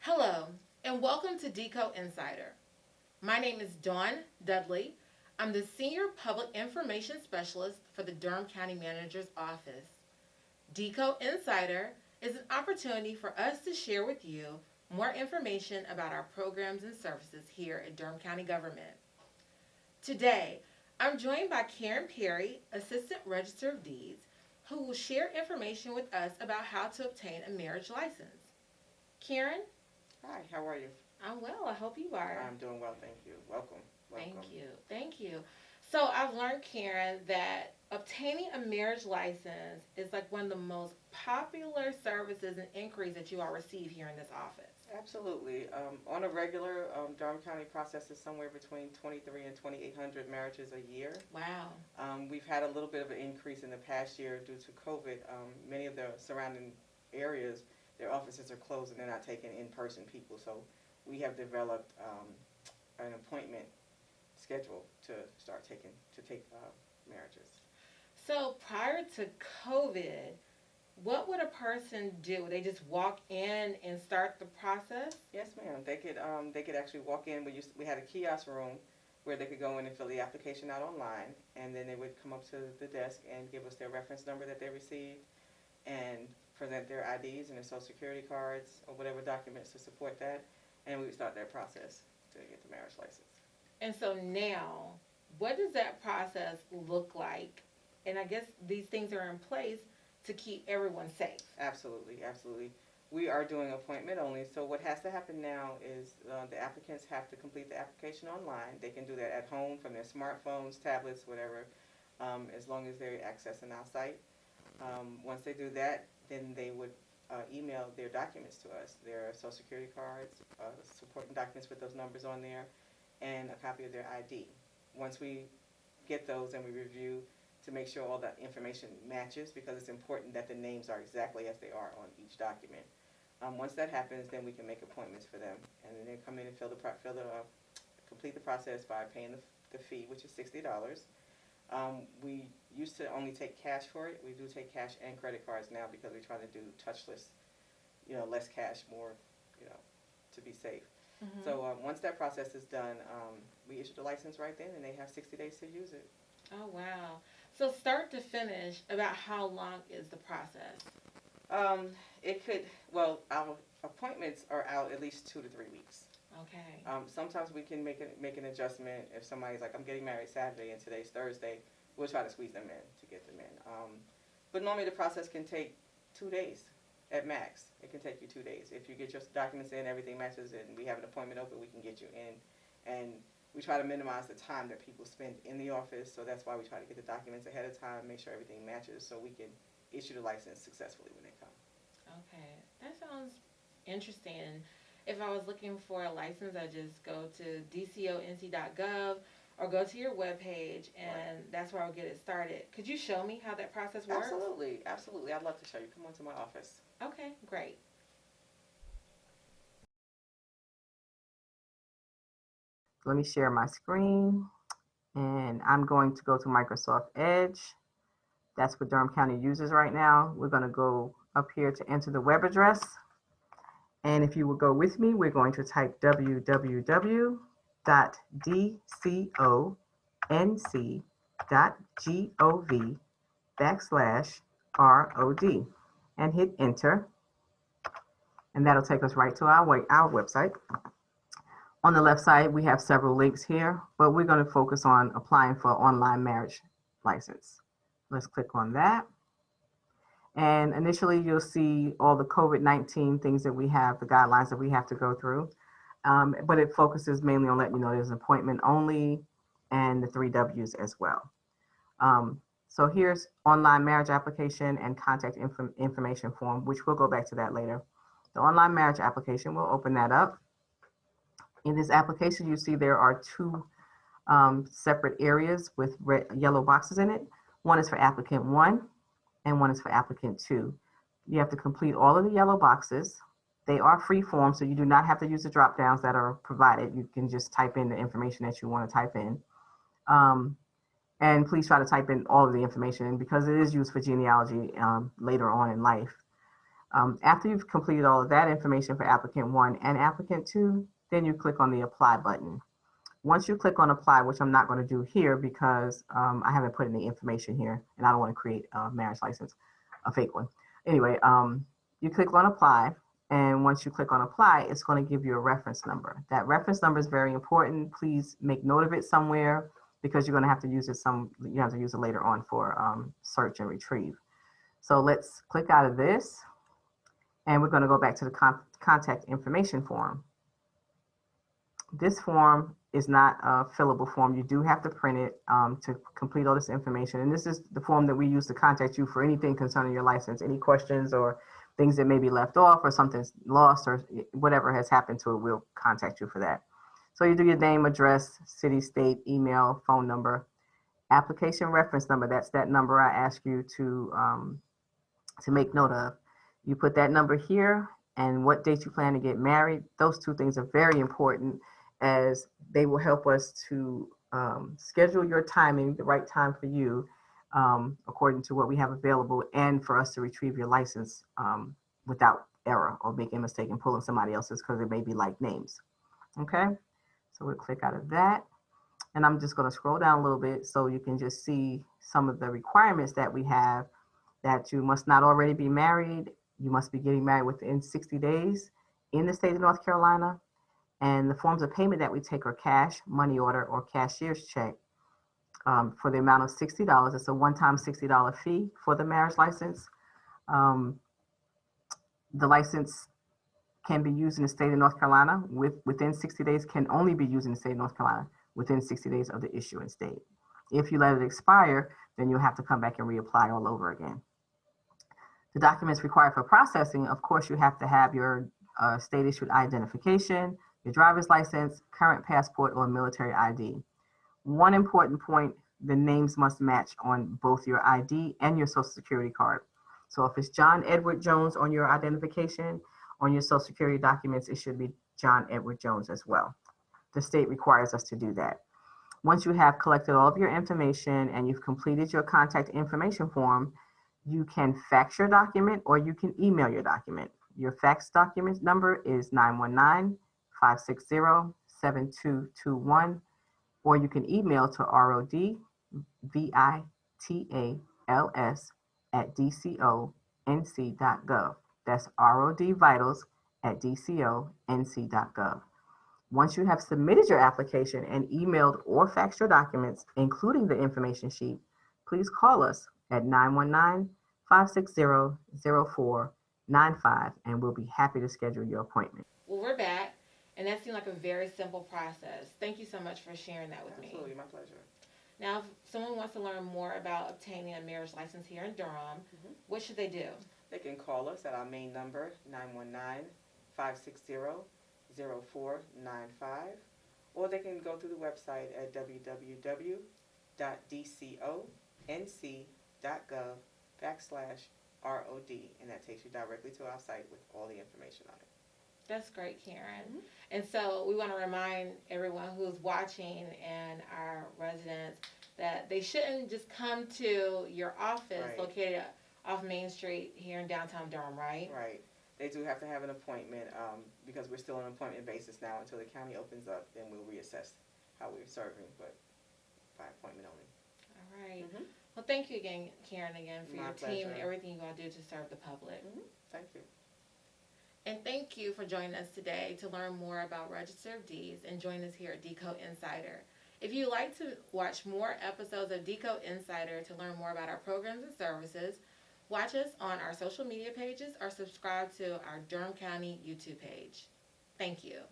Hello, and welcome to Deco Insider. My name is Dawn Dudley. I'm the Senior Public Information Specialist for the Durham County Manager's Office. Deco Insider is an opportunity for us to share with you more information about our programs and services here at Durham County Government. Today, I'm joined by Karen Perry, Assistant Register of Deeds, who will share information with us about how to obtain a marriage license. Karen? Hi, how are you? I'm well. I hope you are. I'm doing well, thank you. Welcome. Thank Welcome. you. Thank you. So I've learned, Karen, that obtaining a marriage license is like one of the most popular services and inquiries that you all receive here in this office. Absolutely. On a regular, Durham County processes somewhere between 23 and 2,800 marriages a year. Wow. We've had a little bit of an increase in the past year due to COVID. Many of the surrounding areas, their offices are closed and they're not taking in-person people. So we have developed an appointment schedule to take marriages. So prior to COVID, what would a person do? They just walk in and start the process? Yes, ma'am. They could actually walk in. We had a kiosk room where they could go in and fill the application out online, and then they would come up to the desk and give us their reference number that they received, and present their IDs and their social security cards or whatever documents to support that, and we would start that process to get the marriage license. And so now, what does that process look like? And I guess these things are in place to keep everyone safe. Absolutely, absolutely. We are doing appointment only, so what has to happen now is the applicants have to complete the application online. They can do that at home from their smartphones, tablets, whatever, as long as they're accessing our site. Once they do that, then they would email their documents to us, their social security cards, supporting documents with those numbers on there, and a copy of their ID. Once we get those and we review to make sure all that information matches, because it's important that the names are exactly as they are on each document. Once that happens, then we can make appointments for them, and then they come in and complete the process by paying the fee, which is $60. We used to only take cash for it. We do take cash and credit cards now because we're trying to do touchless, less cash, more, to be safe. Mm-hmm. So once that process is done, we issue the license right then, and they have 60 days to use it. Oh, wow. So start to finish, about how long is the process? Our appointments are out at least 2 to 3 weeks. Okay. Sometimes we can make an adjustment if somebody's like, I'm getting married Saturday and today's Thursday. We'll try to squeeze them in to get them in. But normally the process can take 2 days at max. It can take you 2 days. If you get your documents in, everything matches, and we have an appointment open, we can get you in. And we try to minimize the time that people spend in the office, so that's why we try to get the documents ahead of time, make sure everything matches, so we can issue the license successfully when they come. Okay. That sounds interesting. If I was looking for a license, I just go to dconc.gov or go to your webpage, and Right. that's where I'll get it started. Could you show me how that process works? Absolutely, absolutely. I'd love to show you. Come on to my office. Okay, great. Let me share my screen, and I'm going to go to Microsoft Edge. That's what Durham County uses right now. We're going to go up here to enter the web address. And if you will go with me, we're going to type www.dconc.gov/ROD and hit enter. And that'll take us right to our website. On the left side, we have several links here, but we're going to focus on applying for online marriage license. Let's click on that. And initially, you'll see all the COVID-19 things that we have, the guidelines that we have to go through. But it focuses mainly on letting you know there's an appointment only and the 3 W's as well. So here's online marriage application and contact information form, which we'll go back to that later. The online marriage application, we'll open that up. In this application, you see there are 2 separate areas with yellow boxes in it. One is for applicant 1 and one is for applicant 2. You have to complete all of the yellow boxes. They are free form, so you do not have to use the drop downs that are provided. You can just type in the information that you want to type in. And please try to type in all of the information because it is used for genealogy later on in life. After you've completed all of that information for applicant 1 and applicant 2, then you click on the apply button. Once you click on apply, which I'm not going to do here because I haven't put any information here and I don't want to create a marriage license, a fake one. Anyway, you click on apply, and once you click on apply, it's going to give you a reference number. That reference number is very important. Please make note of it somewhere because you're going to have to use it you have to use it later on for search and retrieve. So let's click out of this, and we're going to go back to the contact information form. This form is not a fillable form. You do have to print it to complete all this information. And this is the form that we use to contact you for anything concerning your license, any questions or things that may be left off or something's lost or whatever has happened to it, we'll contact you for that. So you do your name, address, city, state, email, phone number, application reference number. That's that number I ask you to make note of. You put that number here and what date you plan to get married. Those two things are very important as they will help us to schedule your timing, the right time for you, according to what we have available, and for us to retrieve your license without error or making a mistake and pulling somebody else's because it may be like names. Okay, so we'll click out of that. And I'm just going to scroll down a little bit so you can just see some of the requirements that we have, that you must not already be married. You must be getting married within 60 days in the state of North Carolina. And the forms of payment that we take are cash, money order, or cashier's check for the amount of $60. It's a one-time $60 fee for the marriage license. The license can be used in the state of North Carolina within 60 days, can only be used in the state of North Carolina within 60 days of the issuance date. If you let it expire, then you'll have to come back and reapply all over again. The documents required for processing, of course, you have to have your state issued identification, your driver's license, current passport, or military ID. One important point, the names must match on both your ID and your social security card. So if it's John Edward Jones on your identification, on your social security documents, it should be John Edward Jones as well. The state requires us to do that. Once you have collected all of your information and you've completed your contact information form, you can fax your document or you can email your document. Your fax document number is 919-560-7221, or you can email to rodvitals@dconc.gov. That's rodvitals@dconc.gov. Once you have submitted your application and emailed or faxed your documents, including the information sheet, please call us at 919-560-0495, and we'll be happy to schedule your appointment. Well, we're back, and that seemed like a very simple process. Thank you so much for sharing that with me. Absolutely, my pleasure. Now, if someone wants to learn more about obtaining a marriage license here in Durham, what should they do? They can call us at our main number, 919-560-0495, or they can go to the website at www.dconc.gov/ROD, and that takes you directly to our site with all the information on it. That's great, Karen. And so we want to remind everyone who's watching and our residents that they shouldn't just come to your office located off Main Street here in downtown Durham, right? Right. They do have to have an appointment because we're still on an appointment basis now until the county opens up. Then we'll reassess how we're serving, but by appointment only. All right. Well, thank you again, Karen, for My your team and pleasure. everything you're going to do to serve the public. Thank you. And thank you for joining us today to learn more about Register of Deeds and join us here at Decode Insider. If you'd like to watch more episodes of Decode Insider to learn more about our programs and services, watch us on our social media pages or subscribe to our Durham County YouTube page. Thank you.